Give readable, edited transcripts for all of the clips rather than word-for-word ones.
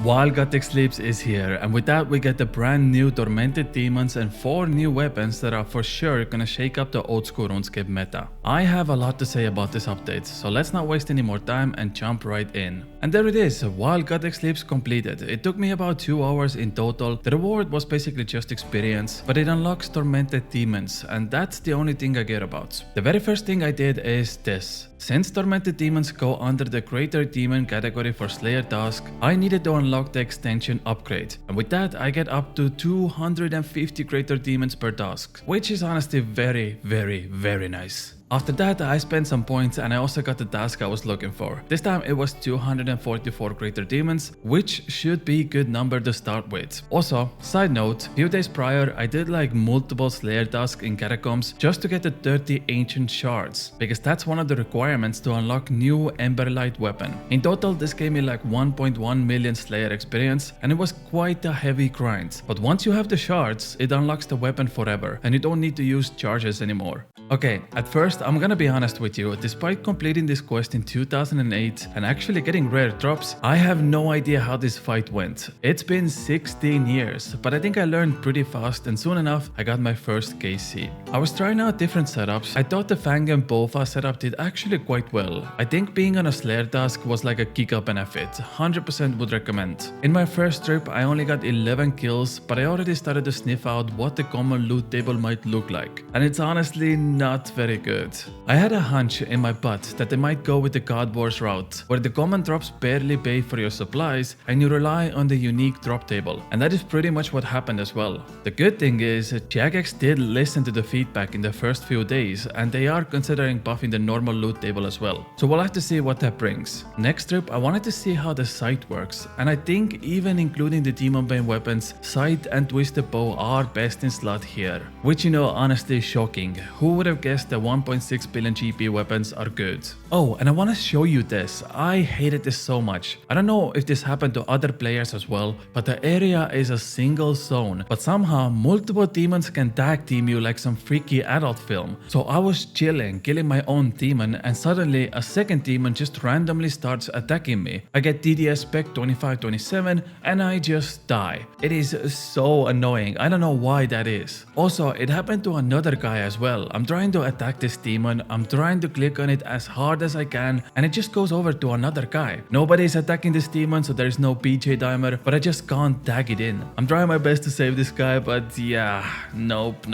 While guthix sleeps is here, and with that we get the brand new Tormented Demons and 4 new weapons that are for sure gonna shake up the old school RuneScape meta. I have a lot to say about this update, so let's not waste any more time and jump right in. And there it is, While guthix sleeps completed. It took me about 2 hours in total. The reward was basically just experience, but it unlocks Tormented Demons, and that's the only thing I care about. The very first thing I did is this. Since Tormented Demons go under the Greater Demon category for Slayer task, I needed to unlock the extension upgrade, and with that I get up to 250 Greater Demons per task, which is honestly very nice. After that I spent some points and I also got the task I was looking for. This time it was 244 Greater Demons, which should be a good number to start with. Also, side note, few days prior I did like multiple Slayer tasks in Catacombs just to get the 30 Ancient Shards, because that's one of the requirements to unlock new emberlight weapon. In total this gave me like 1.1 million Slayer experience, and it was quite a heavy grind. But once you have the shards, it unlocks the weapon forever and you don't need to use charges anymore. Okay, at first I'm gonna be honest with you, despite completing this quest in 2008 and actually getting rare drops, I have no idea how this fight went. It's been 16 years, but I think I learned pretty fast and soon enough I got my first KC. I was trying out different setups. I thought the Fang and Bofa setup did actually quite well. I think being on a Slayer task was like a giga benefit, 100% would recommend. In my first trip I only got 11 kills, but I already started to sniff out what the common loot table might look like, and it's honestly not very good. I had a hunch in my butt that they might go with the God Wars route, where the common drops barely pay for your supplies and you rely on the unique drop table, and that is pretty much what happened as well. The good thing is, Jagex did listen to the feedback in the first few days, and they are considering buffing the normal loot table as well. So we'll have to see what that brings. Next trip I wanted to see how the sight works, and I think even including the Demon Bane weapons, sight and Twisted Bow are best in slot here, which honestly is shocking. Who would have guessed that 1.6 billion GP weapons are good? Oh, and I want to show you this. I hated this so much. I don't know if this happened to other players as well, but the area is a single zone, but somehow multiple demons can tag team you like some freaky adult film. So I was chilling, killing my own demon, and suddenly a second demon just randomly starts attacking me. I get DDS spec 2527 and I just die. It is so annoying. I don't know why that is. Also, it happened to another guy as well. I'm trying to attack this demon, I'm trying to click on it as hard as I can, and it just goes over to another guy. Nobody's attacking this demon, so there's no PJ timer, but I just can't tag it in. I'm trying my best to save this guy, but yeah, nope,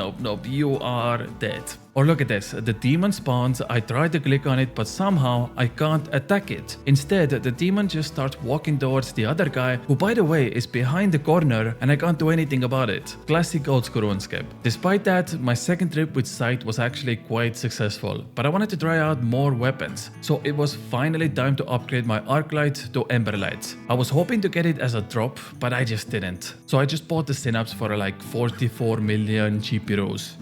you are dead. Or look at this, the demon spawns, I try to click on it, but somehow I can't attack it. Instead, the demon just starts walking towards the other guy, who by the way is behind the corner, and I can't do anything about it. Classic old school RuneScape. Despite that, my second trip with sight was actually quite successful, but I wanted to try out more weapons, so it was finally time to upgrade my Arclight to Emberlight. I was hoping to get it as a drop, but I just didn't. So I just bought the Synapse for like 44 million GP.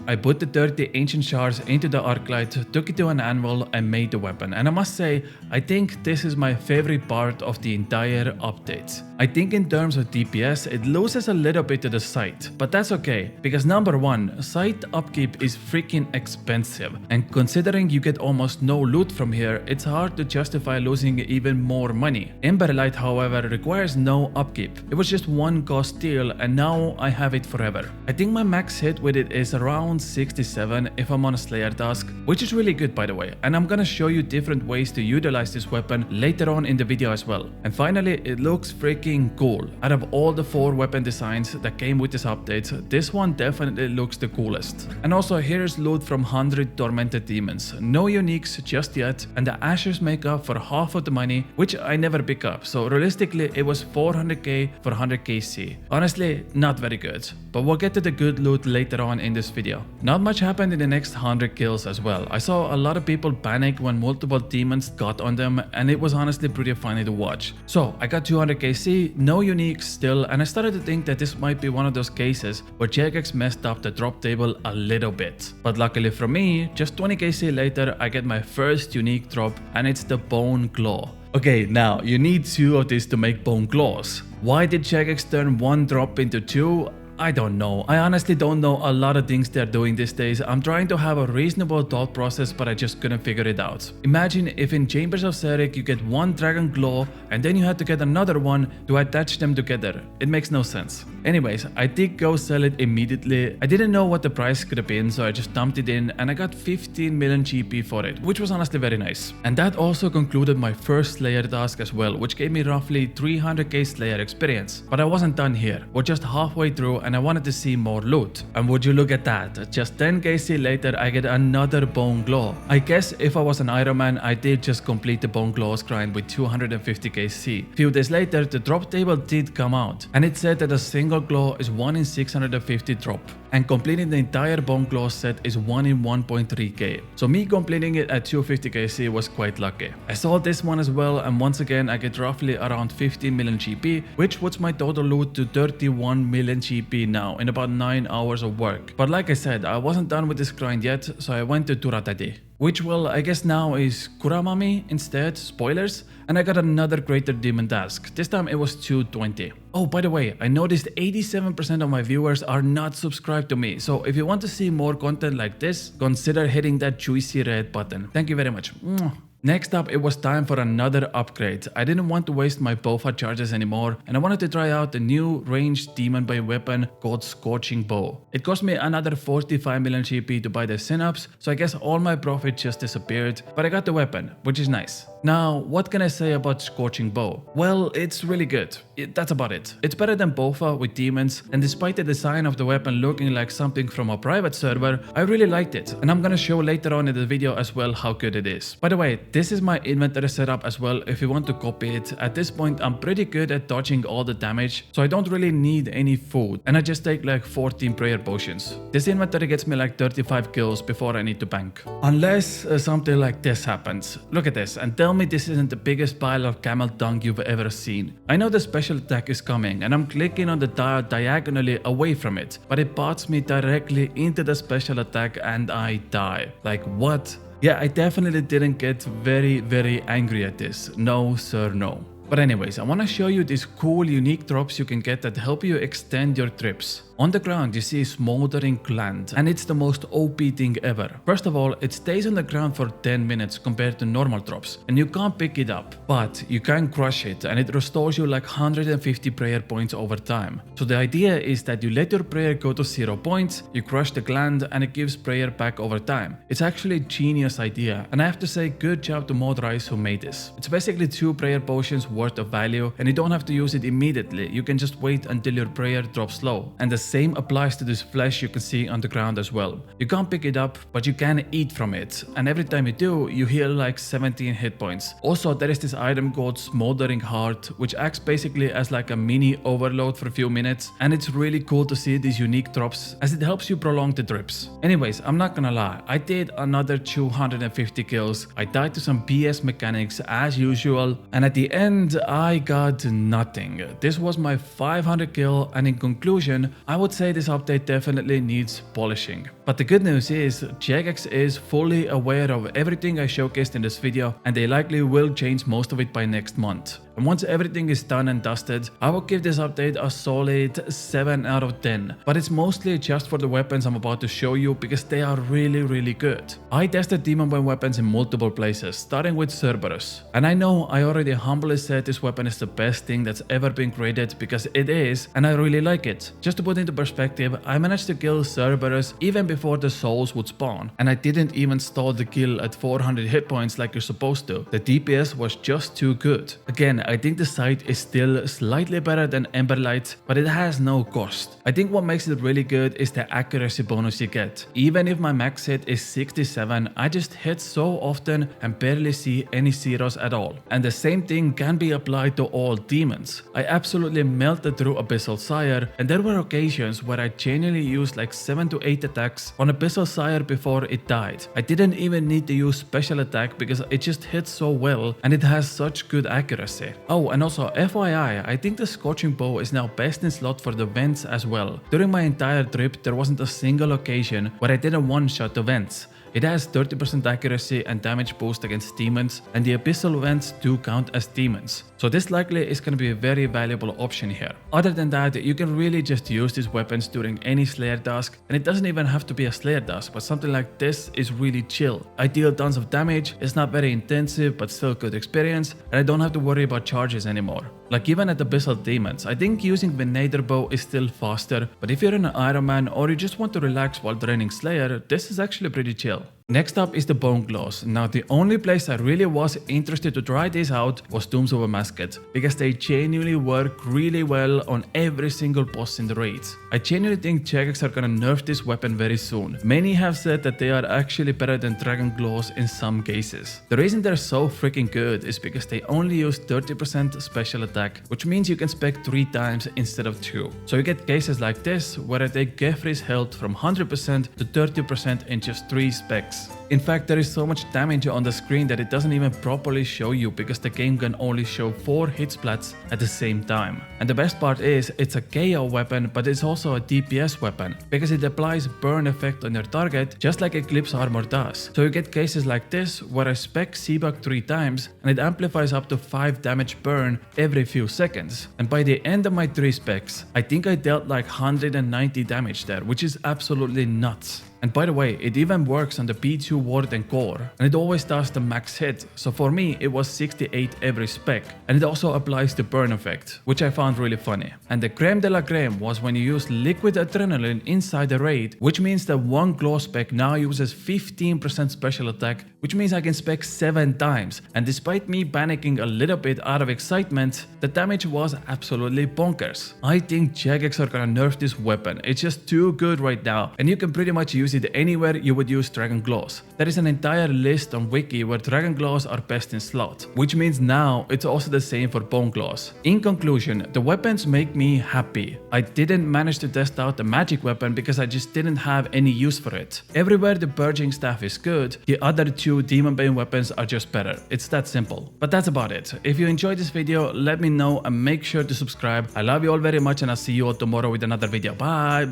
I put the 30 Ancient Shards into the Arclight, took it to an anvil and made the weapon, and I must say, I think this is my favorite part of the entire update. I think in terms of DPS it loses a little bit to the sight, but that's okay, because number one, sight upkeep is freaking expensive, and considering you get almost no loot from here, it's hard to justify losing even more money. Emberlight however requires no upkeep. It was just one cost steal and now I have it forever. I think my max hit with it is around 67 if I'm on a Slayer task, which is really good by the way, and I'm gonna show you different ways to utilize this weapon later on in the video as well. And finally, it looks freaking cool. Out of all the 4 weapon designs that came with this update, this one definitely looks the coolest. And also here's loot from 100 Tormented Demons. No uniques just yet, and the ashes make up for half of the money, which I never pick up, so realistically it was 400k for 100 KC. Honestly, not very good, but we'll get to the good loot later on in this video. Not much happened in the next 100 kills as well. I saw a lot of people panic when multiple demons got on them, and it was honestly pretty funny to watch. So I got 200 KC, no uniques still, and I started to think that this might be one of those cases where Jagex messed up the drop table a little bit. But luckily for me, just 20 KC later I get my first unique drop, and it's the Bone Claw. Okay, now you need 2 of these to make Bone Claws. Why did Jagex turn 1 drop into 2? I don't know. I honestly don't know a lot of things they're doing these days. I'm trying to have a reasonable thought process, but I just couldn't figure it out. Imagine if in Chambers of Xeric you get one dragon claw and then you had to get another one to attach them together. It makes no sense. Anyways, I did go sell it immediately. I didn't know what the price could have been, so I just dumped it in and I got 15 million GP for it, which was honestly very nice. And that also concluded my first Slayer task as well, which gave me roughly 300k Slayer experience. But I wasn't done here. We're just halfway through and I wanted to see more loot. And would you look at that, just 10k C later I get another bone claw. I guess if I was an Iron Man, I did just complete the bone claws grind with 250k C. Few days later, the drop table did come out and it said that a single claw is 1 in 650 drop. And completing the entire bone claw set is 1 in 1.3k. So me completing it at 250k C was quite lucky. I sold this one as well, and once again I get roughly around 15 million GP, which puts my total loot to 31 million GP now in about 9 hours of work. But like I said, I wasn't done with this grind yet, so I went to Turatati, which, well, I guess now is Kuramami instead, spoilers, and I got another Greater Demon task. This time it was 220. Oh, by the way, I noticed 87% of my viewers are not subscribed to me, so if you want to see more content like this, consider hitting that juicy red button. Thank you very much. Next up, it was time for another upgrade. I didn't want to waste my BOFA charges anymore, and I wanted to try out the new ranged demon by weapon called Schorching Bow. It cost me another 45 million GP to buy the synapse, so I guess all my profit just disappeared, but I got the weapon, which is nice. Now, what can I say about Schorching Bow? Well, it's really good. That's about it. It's better than BOFA with demons, and despite the design of the weapon looking like something from a private server, I really liked it, and I'm gonna show later on in the video as well how good it is. By the way, this is my inventory setup as well if you want to copy it. At this point, I'm pretty good at dodging all the damage, so I don't really need any food, and I just take like 14 prayer potions. This inventory gets me like 35 kills before I need to bank. Unless something like this happens. Look at this and tell me this isn't the biggest pile of camel dung you've ever seen. I know the special attack is coming and I'm clicking on the dial diagonally away from it, but it pots me directly into the special attack and I die. Like what? Yeah, I definitely didn't get very angry at this. No sir, no. But anyways, I want to show you these cool unique drops you can get that help you extend your trips. On the ground you see smoldering gland, and it's the most OP thing ever. First of all, it stays on the ground for 10 minutes compared to normal drops, and you can't pick it up, but you can crush it and it restores you like 150 prayer points over time. So the idea is that you let your prayer go to 0 points, you crush the gland, and it gives prayer back over time. It's actually a genius idea, and I have to say good job to Mod Rice who made this. It's basically 2 prayer potions worth of value, and you don't have to use it immediately. You can just wait until your prayer drops low. And the same applies to this flesh you can see on the ground as well. You can't pick it up, but you can eat from it, and every time you do, you heal like 17 hit points. Also, there is this item called Smoldering Heart, which acts basically as like a mini overload for a few minutes, and it's really cool to see these unique drops as it helps you prolong the trips. Anyways, I'm not gonna lie, I did another 250 kills, I died to some BS mechanics as usual, and at the end I got nothing. This was my 500 kill, and in conclusion, I would say this update definitely needs polishing. But the good news is, Jagex is fully aware of everything I showcased in this video, and they likely will change most of it by next month. And once everything is done and dusted, I will give this update a solid 7 out of 10. But it's mostly just for the weapons I'm about to show you because they are really good. I tested Demon Bone weapons in multiple places, starting with Cerberus. And I know I already humbly said this weapon is the best thing that's ever been created because it is, and I really like it. Just to put into perspective, I managed to kill Cerberus even before the souls would spawn, and I didn't even stall the kill at 400 hit points like you're supposed to. The DPS was just too good. Again, I think the sight is still slightly better than emberlight, but it has no cost. I think what makes it really good is the accuracy bonus you get. Even if my max hit is 67, I just hit so often and barely see any zeros at all. And the same thing can be applied to all demons. I absolutely melted through Abyssal Sire, and there were occasions where I genuinely used like 7 to 8 attacks on Abyssal Sire before it died. I didn't even need to use special attack because it just hits so well and it has such good accuracy. Oh, and also FYI, I think the Schorching Bow is now best in slot for the vents as well. During my entire trip, there wasn't a single occasion where I didn't one-shot the vents. It has 30% accuracy and damage boost against demons, and the abyssal vents do count as demons. So this likely is going to be a very valuable option here. Other than that, you can really just use these weapons during any Slayer task, and it doesn't even have to be a Slayer task, but something like this is really chill. I deal tons of damage, it's not very intensive but still good experience, and I don't have to worry about charges anymore. Like even at abyssal demons, I think using Venator bow is still faster, but if you're an Iron Man or you just want to relax while draining Slayer, this is actually pretty chill. Next up is the Bone Claws. Now the only place I really was interested to try this out was Tombs of a Masket, because they genuinely work really well on every single boss in the raids. I genuinely think Jagex are gonna nerf this weapon very soon. Many have said that they are actually better than Dragon Claws in some cases. The reason they're so freaking good is because they only use 30% special attack, which means you can spec 3 times instead of 2. So you get cases like this where I take Geoffrey's health from 100% to 30% in just 3 specs. In fact, there is so much damage on the screen that it doesn't even properly show you because the game can only show 4 hit splats at the same time. And the best part is, it's a KO weapon, but it's also a DPS weapon because it applies burn effect on your target just like Eclipse Armor does. So you get cases like this where I spec Seabug 3 times and it amplifies up to 5 damage burn every few seconds. And by the end of my 3 specs, I think I dealt like 190 damage there, which is absolutely nuts. And by the way, it even works on the P2 Ward and Core, and it always does the max hit, so for me it was 68 every spec, and it also applies the burn effect, which I found really funny. And the creme de la creme was when you use liquid adrenaline inside the raid, which means that one claw spec now uses 15% special attack, which means I can spec 7 times, and despite me panicking a little bit out of excitement, the damage was absolutely bonkers. I think Jagex are gonna nerf this weapon, it's just too good right now, and you can pretty much use it anywhere you would use Dragon Claws. There is an entire list on Wiki where Dragon Claws are best in slot, which means now it's also the same for Bone Claws. In conclusion, the weapons make me happy. I didn't manage to test out the magic weapon because I just didn't have any use for it. Everywhere the purging staff is good, the other 2 Demon Bane weapons are just better. It's that simple. But that's about it. If you enjoyed this video, let me know and make sure to subscribe. I love you all very much and I'll see you all tomorrow with another video. Bye!